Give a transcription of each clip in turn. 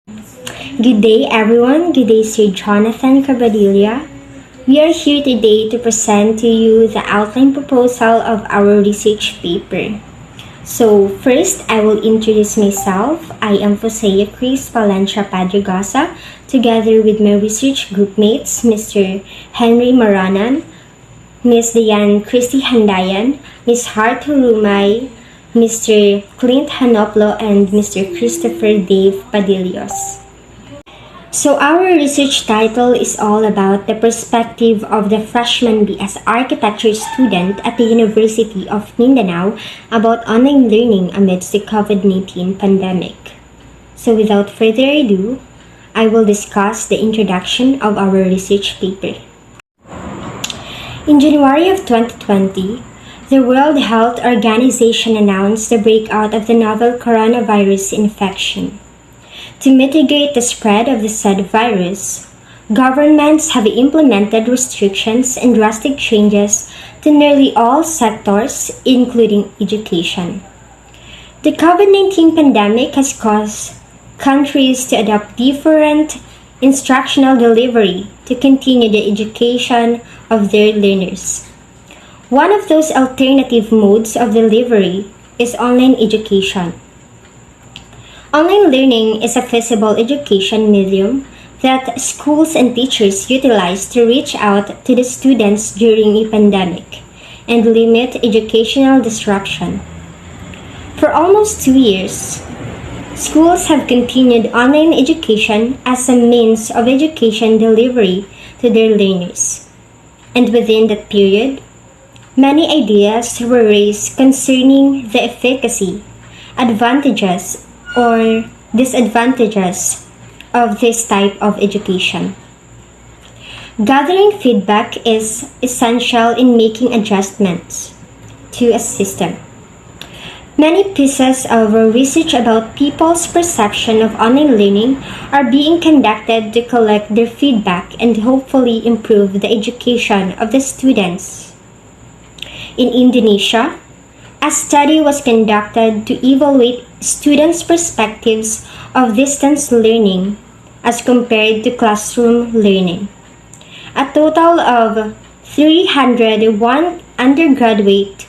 Good day, everyone. Good day, Sir Jonathan Carbadilla. We are here today to present to you the outline proposal of our research paper. So, first, I will introduce myself. I am Fosea Chris Palencia Padrigosa, together with my research group mates, Mr. Henry Maranan, Ms. Diane Christy Handayan, Ms. Hart Hurumay, Mr. Clint Hanoplo, and Mr. Christopher Dave Padillos. So our research title is all about the perspective of the freshman BS architecture student at the University of Mindanao about online learning amidst the COVID-19 pandemic. So without further ado, I will discuss the introduction of our research paper. In January of 2020, the World Health Organization announced the breakout of the novel coronavirus infection. To mitigate the spread of the said virus, governments have implemented restrictions and drastic changes to nearly all sectors, including education. The COVID-19 pandemic has caused countries to adopt different instructional delivery to continue the education of their learners. One of those alternative modes of delivery is online education. Online learning is a feasible education medium that schools and teachers utilize to reach out to the students during a pandemic and limit educational disruption. For almost 2 years, schools have continued online education as a means of education delivery to their learners. And within that period, many ideas were raised concerning the efficacy, advantages, or disadvantages of this type of education. Gathering feedback is essential in making adjustments to a system. Many pieces of research about people's perception of online learning are being conducted to collect their feedback and hopefully improve the education of the students. In Indonesia, a study was conducted to evaluate students' perspectives of distance learning as compared to classroom learning. A total of 301 undergraduate,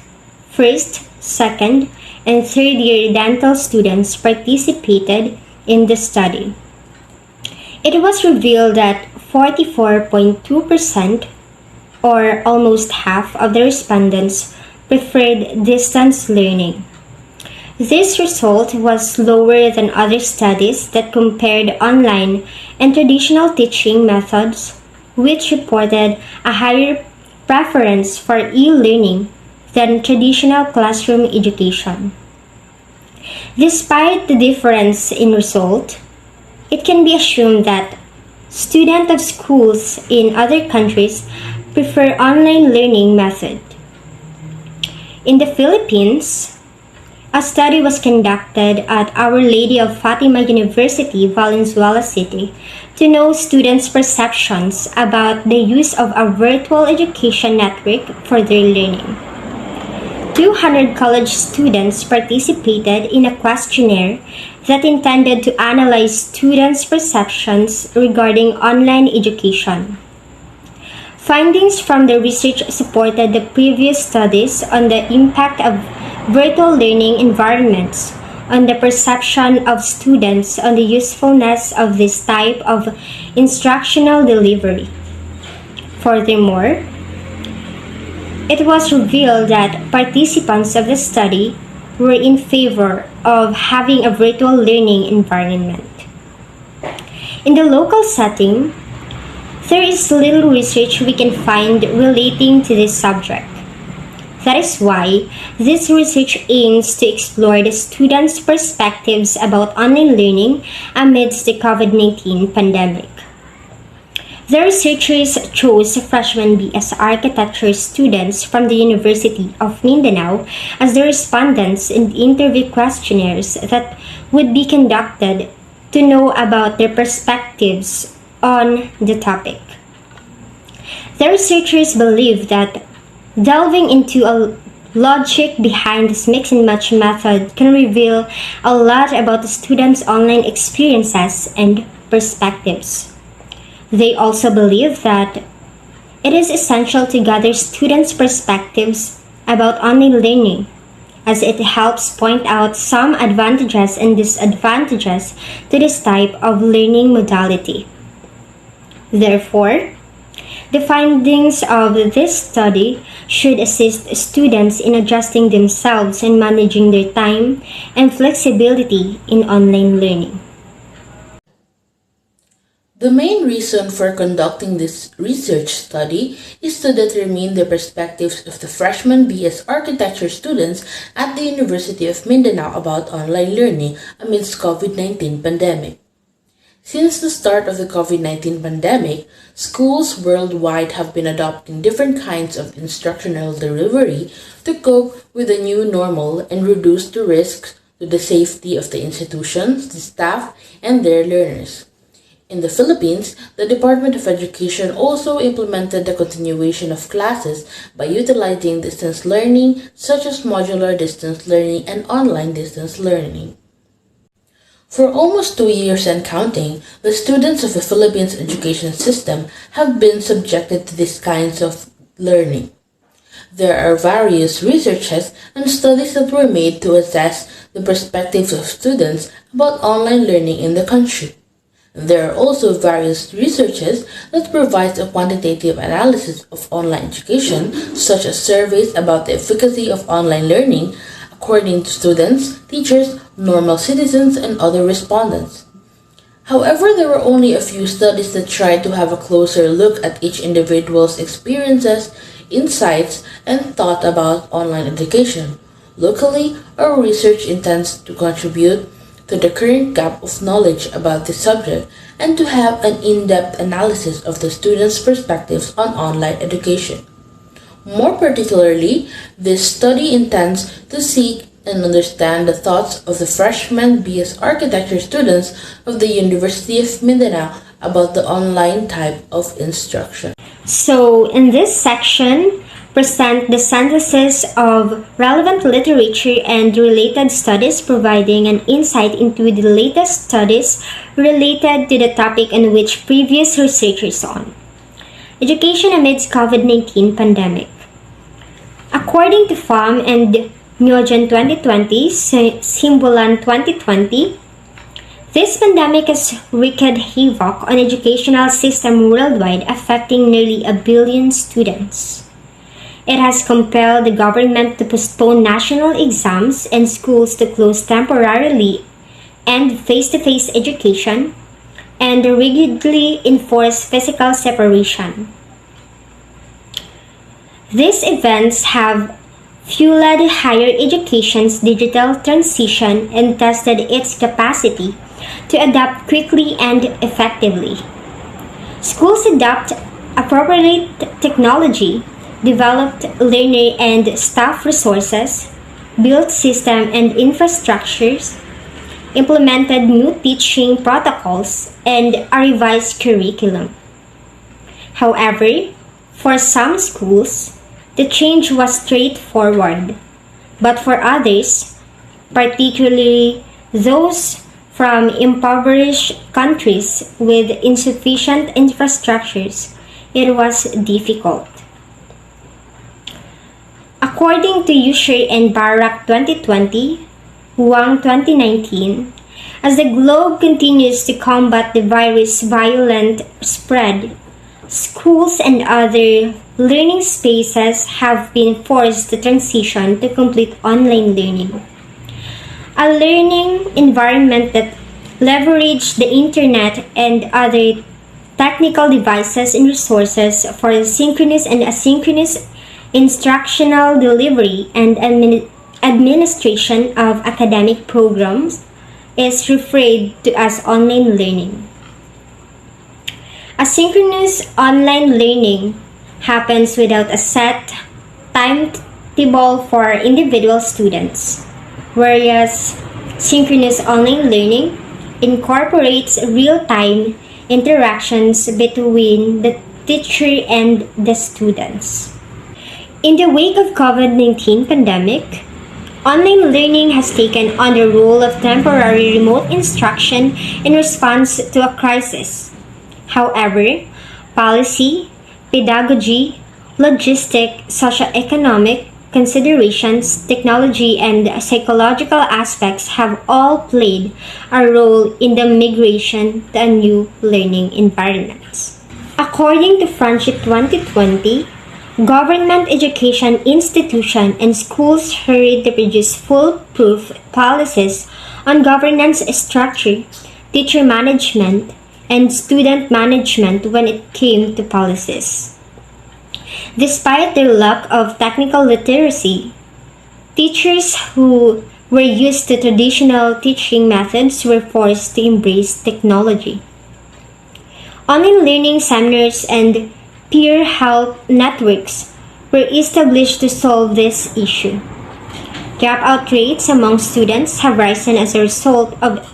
first, second, and third-year dental students participated in the study. It was revealed that 44.2%, or almost half of the respondents, preferred distance learning. This result was lower than other studies that compared online and traditional teaching methods, which reported a higher preference for e-learning than traditional classroom education. Despite the difference in result, it can be assumed that students of schools in other countries prefer online learning method. In the Philippines, a study was conducted at Our Lady of Fatima University, Valenzuela City, to know students' perceptions about the use of a virtual education network for their learning. 200 college students participated in a questionnaire that intended to analyze students' perceptions regarding online education. Findings from the research supported the previous studies on the impact of virtual learning environments on the perception of students on the usefulness of this type of instructional delivery. Furthermore, it was revealed that participants of the study were in favor of having a virtual learning environment. In the local setting, there is little research we can find relating to this subject. That is why this research aims to explore the students' perspectives about online learning amidst the COVID-19 pandemic. The researchers chose freshman BS architecture students from the University of Mindanao as the respondents in the interview questionnaires that would be conducted to know about their perspectives on the topic. The researchers believe that delving into a logic behind this mix and match method can reveal a lot about the students' online experiences and perspectives. They also believe that it is essential to gather students' perspectives about online learning, as it helps point out some advantages and disadvantages to this type of learning modality. Therefore, the findings of this study should assist students in adjusting themselves and managing their time and flexibility in online learning. The main reason for conducting this research study is to determine the perspectives of the freshman BS architecture students at the University of Mindanao about online learning amidst COVID-19 pandemic. Since the start of the COVID-19 pandemic, schools worldwide have been adopting different kinds of instructional delivery to cope with the new normal and reduce the risks to the safety of the institutions, the staff, and their learners. In the Philippines, the Department of Education also implemented the continuation of classes by utilizing distance learning such as modular distance learning and online distance learning. For almost 2 years and counting, the students of the Philippines education system have been subjected to these kinds of learning. There are various researches and studies that were made to assess the perspectives of students about online learning in the country. There are also various researches that provide a quantitative analysis of online education, such as surveys about the efficacy of online learning according to students, teachers, normal citizens, and other respondents. However, there were only a few studies that tried to have a closer look at each individual's experiences, insights, and thought about online education. Locally, our research intends to contribute to the current gap of knowledge about this subject and to have an in-depth analysis of the students' perspectives on online education. More particularly, this study intends to seek and understand the thoughts of the freshman BS architecture students of the University of Mindanao about the online type of instruction. So, in this section, present the synthesis of relevant literature and related studies, providing an insight into the latest studies related to the topic on which previous research is on. Education amidst COVID-19 pandemic. According to FAM and Nyogen 2020, Simbulan 2020, this pandemic has wreaked havoc on educational system worldwide, affecting nearly 1 billion students. It has compelled the government to postpone national exams and schools to close temporarily and face-to-face education and rigidly enforce physical separation. These events have fueled higher education's digital transition and tested its capacity to adapt quickly and effectively. Schools adopt appropriate technology, developed learner and staff resources, built system and infrastructures, implemented new teaching protocols, and a revised curriculum. However, for some schools, the change was straightforward, but for others, particularly those from impoverished countries with insufficient infrastructures, it was difficult. According to Usher and Barak 2020, Wang 2019, as the globe continues to combat the virus' violent spread, schools and other learning spaces have been forced to transition to complete online learning. A learning environment that leverages the internet and other technical devices and resources for synchronous and asynchronous instructional delivery and administration of academic programs is referred to as online learning. Asynchronous online learning happens without a set timetable for individual students, whereas synchronous online learning incorporates real-time interactions between the teacher and the students. In the wake of COVID-19 pandemic, online learning has taken on the role of temporary remote instruction in response to a crisis. However, policy, pedagogy, logistic, socioeconomic considerations, technology, and psychological aspects have all played a role in the migration to a new learning environments. According to Friendship 2020, government education institutions and schools hurried to produce foolproof policies on governance structure, teacher management, and student management when it came to policies. Despite their lack of technical literacy, teachers who were used to traditional teaching methods were forced to embrace technology. Online learning seminars and peer help networks were established to solve this issue. Dropout rates among students have risen as a result of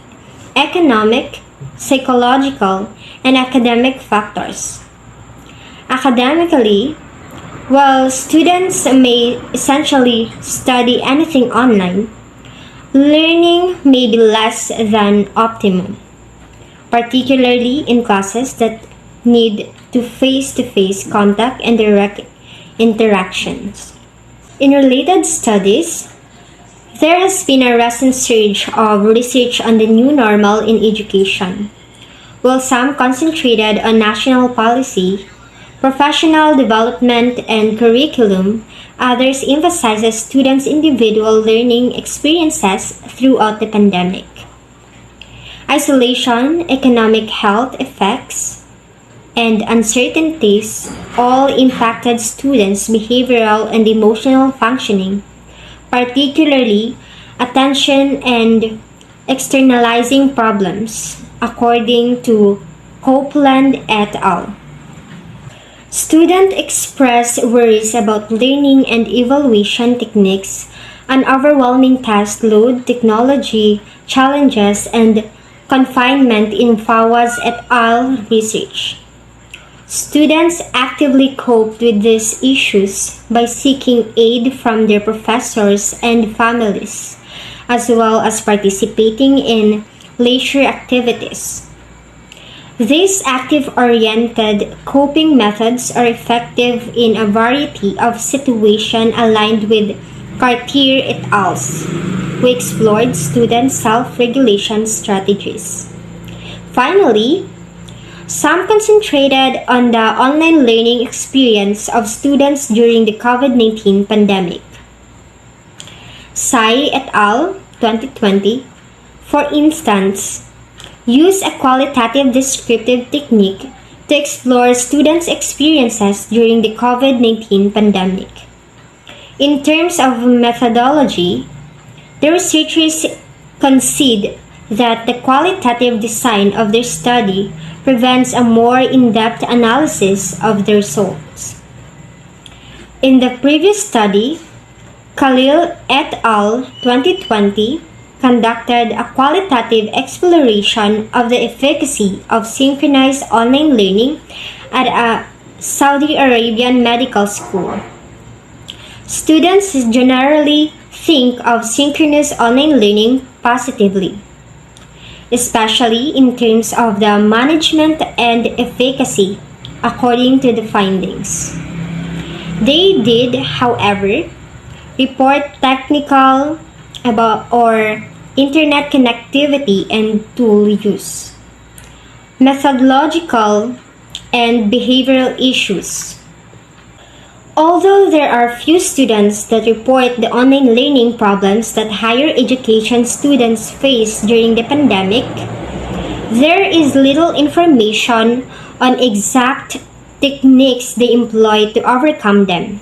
economic, psychological, and academic factors. Academically, while students may essentially study anything online, learning may be less than optimum, particularly in classes that need face-to-face contact and direct interactions. In related studies, there has been a recent surge of research on the new normal in education. While some concentrated on national policy, professional development, and curriculum, others emphasizes students' individual learning experiences throughout the pandemic. Isolation, economic health effects, and uncertainties all impacted students' behavioral and emotional functioning, particularly attention and externalizing problems, according to Copeland et al. Students express worries about learning and evaluation techniques, an overwhelming task load, technology challenges, and confinement in Fawaz et al. Research. Students actively coped with these issues by seeking aid from their professors and families, as well as participating in leisure activities. These active-oriented coping methods are effective in a variety of situations aligned with Cartier et al., who explored student self-regulation strategies. Finally, some concentrated on the online learning experience of students during the COVID-19 pandemic. Tsai et al. 2020, for instance, use a qualitative descriptive technique to explore students' experiences during the COVID-19 pandemic. In terms of methodology, the researchers concede that the qualitative design of their study prevents a more in-depth analysis of the results. In the previous study, Khalil et al. 2020 conducted a qualitative exploration of the efficacy of synchronized online learning at a Saudi Arabian medical school. Students generally think of synchronous online learning positively, especially in terms of the management and efficacy, according to the findings. They did, however, report technical or internet connectivity and tool use, methodological and behavioral issues. Although there are few students that report the online learning problems that higher education students face during the pandemic, there is little information on exact techniques they employ to overcome them.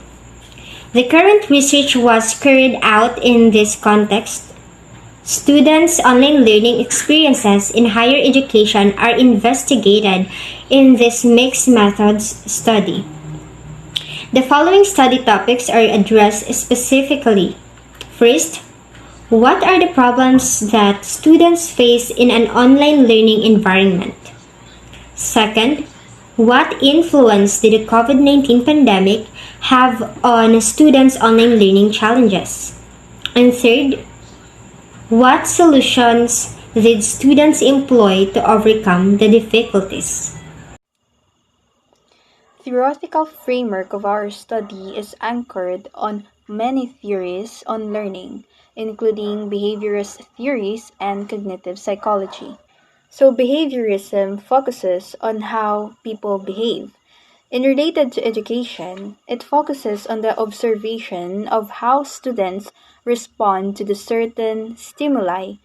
The current research was carried out in this context. Students' online learning experiences in higher education are investigated in this mixed methods study. The following study topics are addressed specifically. First, what are the problems that students face in an online learning environment? Second, What influence did the COVID-19 pandemic have on students' online learning challenges? And third, what solutions did students employ to overcome the difficulties? Theoretical framework of our study is anchored on many theories on learning, including behaviorist theories and cognitive psychology. So behaviorism focuses on how people behave. In related to education, it focuses on the observation of how students respond to the certain stimuli.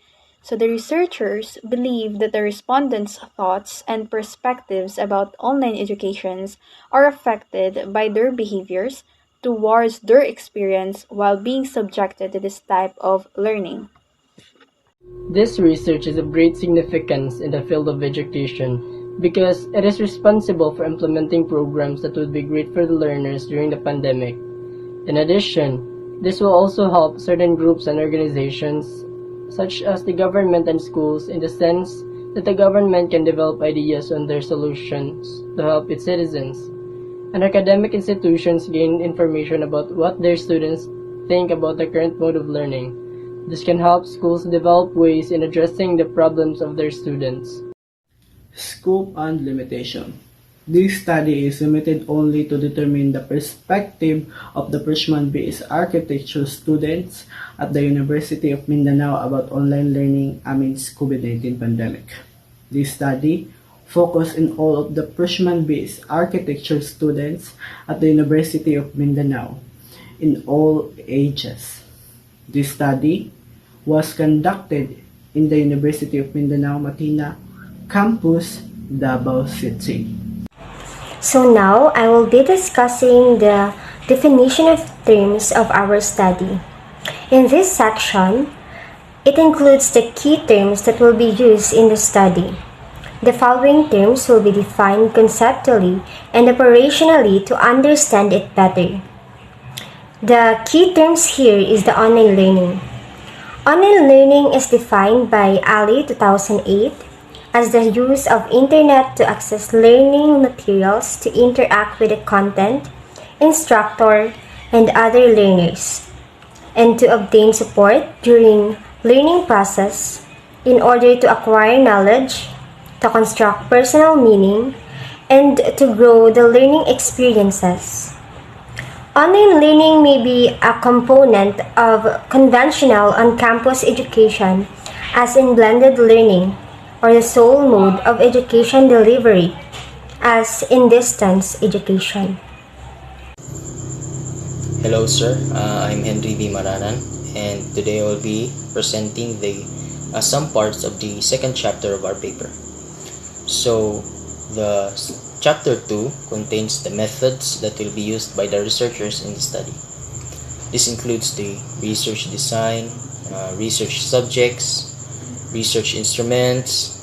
So the researchers believe that the respondents' thoughts and perspectives about online educations are affected by their behaviors towards their experience while being subjected to this type of learning. This research is of great significance in the field of education because it is responsible for implementing programs that would be great for the learners during the pandemic. In addition, this will also help certain groups and organizations, such as the government and schools, in the sense that the government can develop ideas on their solutions to help its citizens, and academic institutions gain information about what their students think about the current mode of learning. This can help schools develop ways in addressing the problems of their students. Scope and limitation. This study is limited only to determine the perspective of the freshman BS architecture students at the University of Mindanao about online learning amidst COVID-19 pandemic. This study focused on all of the freshman BS architecture students at the University of Mindanao in all ages. This study was conducted in the University of Mindanao Matina campus, Davao City. So now I will be discussing the definition of terms of our study. In this section, it includes the key terms that will be used in the study. The following terms will be defined conceptually and operationally to understand it better. The key terms here is the online learning. Online learning is defined by Ali 2008 as the use of internet to access learning materials to interact with the content, instructor, and other learners, and to obtain support during learning process in order to acquire knowledge, to construct personal meaning, and to grow the learning experiences. Online learning may be a component of conventional on-campus education, as in blended learning, or the sole mode of education delivery, as in distance education. Hello sir, I'm Henry V. Maranan, and today I will be presenting some parts of the second chapter of our paper. So, the chapter 2 contains the methods that will be used by the researchers in the study. This includes the research design, research subjects, research instruments,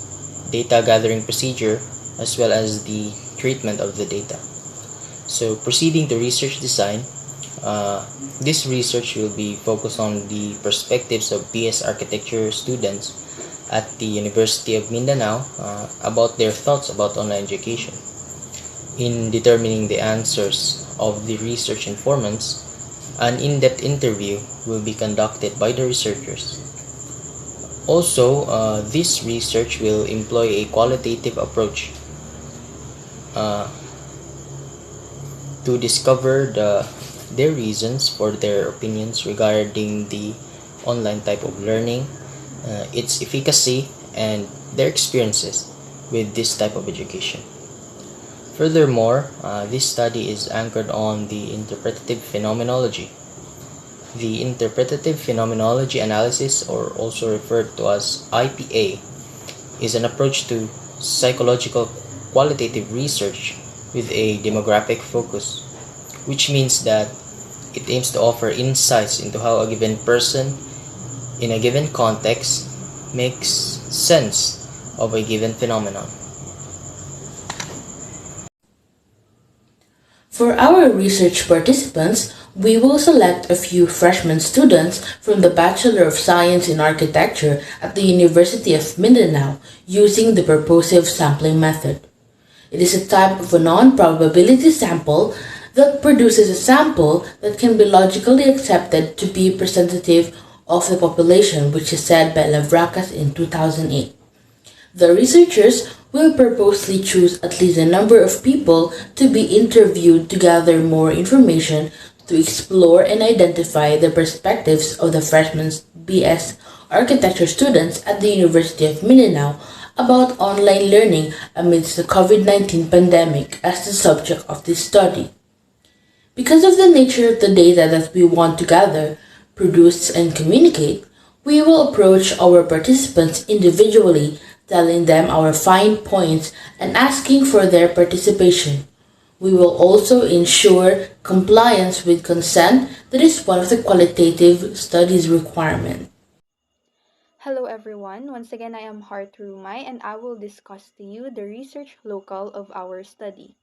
data gathering procedure, as well as the treatment of the data. So proceeding to research design, this research will be focused on the perspectives of BS architecture students at the University of Mindanao about their thoughts about online education. In determining the answers of the research informants, an in-depth interview will be conducted by the researchers. Also, this research will employ a qualitative approach to discover their reasons for their opinions regarding the online type of learning, its efficacy, and their experiences with this type of education. Furthermore, this study is anchored on the interpretative phenomenology. The interpretative phenomenology analysis, or also referred to as IPA, is an approach to psychological qualitative research with a demographic focus, which means that it aims to offer insights into how a given person in a given context makes sense of a given phenomenon. For our research participants, we will select a few freshman students from the Bachelor of Science in Architecture at the University of Mindanao using the purposive sampling method. It is a type of a non-probability sample that produces a sample that can be logically accepted to be representative of the population, which is said by Lavrakas in 2008. The researchers will purposely choose at least a number of people to be interviewed to gather more information to explore and identify the perspectives of the freshman BS architecture students at the University of Mindanao about online learning amidst the COVID-19 pandemic as the subject of this study. Because of the nature of the data that we want to gather, produce, and communicate, we will approach our participants individually, telling them our fine points and asking for their participation. We will also ensure compliance with consent that is one of the qualitative studies requirements. Hello everyone, once again I am Heart Rumai and I will discuss to you the research local of our study.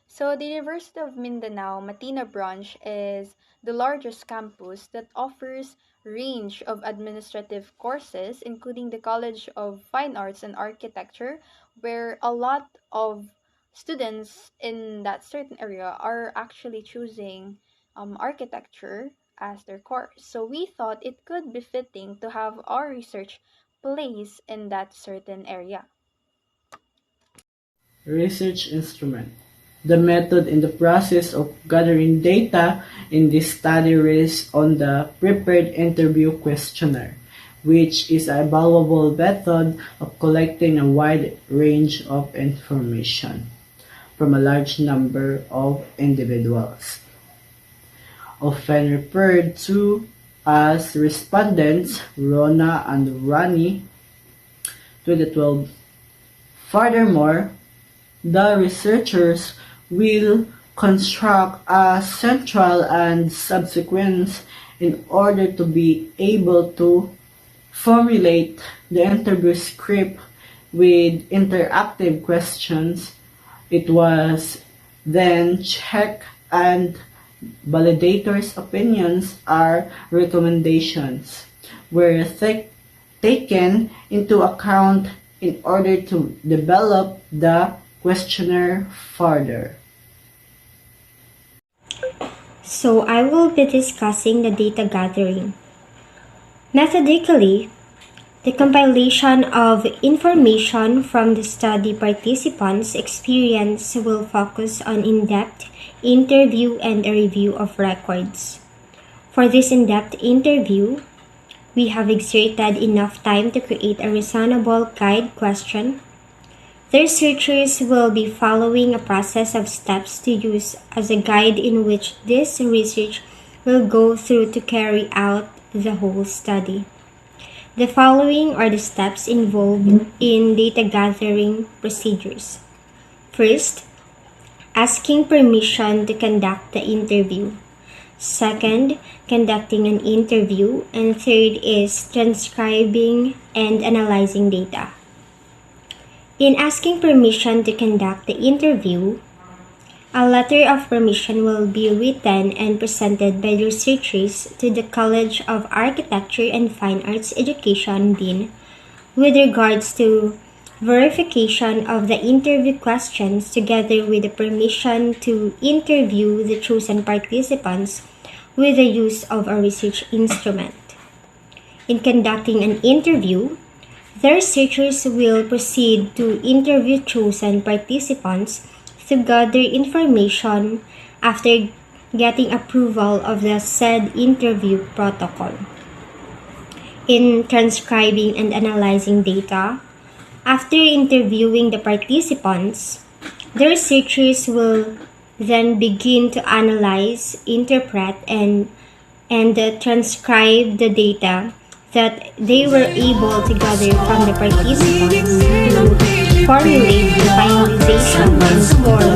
So the University of Mindanao Matina branch is the largest campus that offers range of administrative courses including the College of Fine Arts and Architecture where a lot of students in that certain area are actually choosing architecture as their course. So we thought it could be fitting to have our research place in that certain area. Research instrument. The method in the process of gathering data in this study rests on the prepared interview questionnaire, which is a valuable method of collecting a wide range of information from a large number of individuals, often referred to as respondents, Rona and Rani, 2012. Furthermore, the researchers will construct a central and subsequence in order to be able to formulate the interview script with interactive questions. It was then checked and validators' opinions or recommendations were taken into account in order to develop the questionnaire further. So I will be discussing the data gathering. Methodically, the compilation of information from the study participants' experience will focus on in-depth interview and a review of records. For this in-depth interview, we have exerted enough time to create a reasonable guide question. The researchers will be following a process of steps to use as a guide in which this research will go through to carry out the whole study. The following are the steps involved in data gathering procedures. First, asking permission to conduct the interview. Second, conducting an interview. And third is transcribing and analyzing data. In asking permission to conduct the interview, a letter of permission will be written and presented by the researchers to the College of Architecture and Fine Arts Education Dean with regards to verification of the interview questions together with the permission to interview the chosen participants with the use of a research instrument. In conducting an interview, the researchers will proceed to interview chosen participants to gather information after getting approval of the said interview protocol. In transcribing and analyzing data, after interviewing the participants, the researchers will then begin to analyze, interpret, and transcribe the data that they were able to gather from the participants to formulate the finalization and form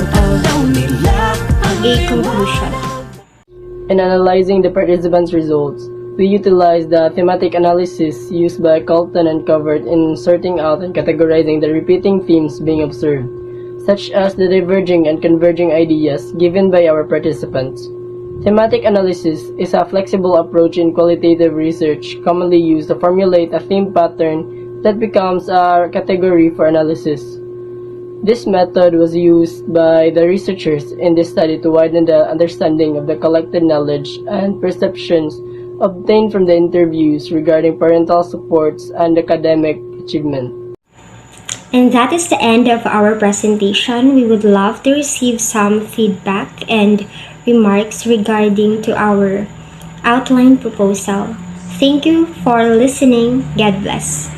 of a conclusion. In analyzing the participants' results, we utilize the thematic analysis used by Colton and covered in sorting out and categorizing the repeating themes being observed, such as the diverging and converging ideas given by our participants. Thematic analysis is a flexible approach in qualitative research commonly used to formulate a theme pattern that becomes a category for analysis. This method was used by the researchers in this study to widen the understanding of the collected knowledge and perceptions obtained from the interviews regarding parental supports and academic achievement. And that is the end of our presentation. We would love to receive some feedback and remarks regarding to our outline proposal. Thank you for listening. God bless.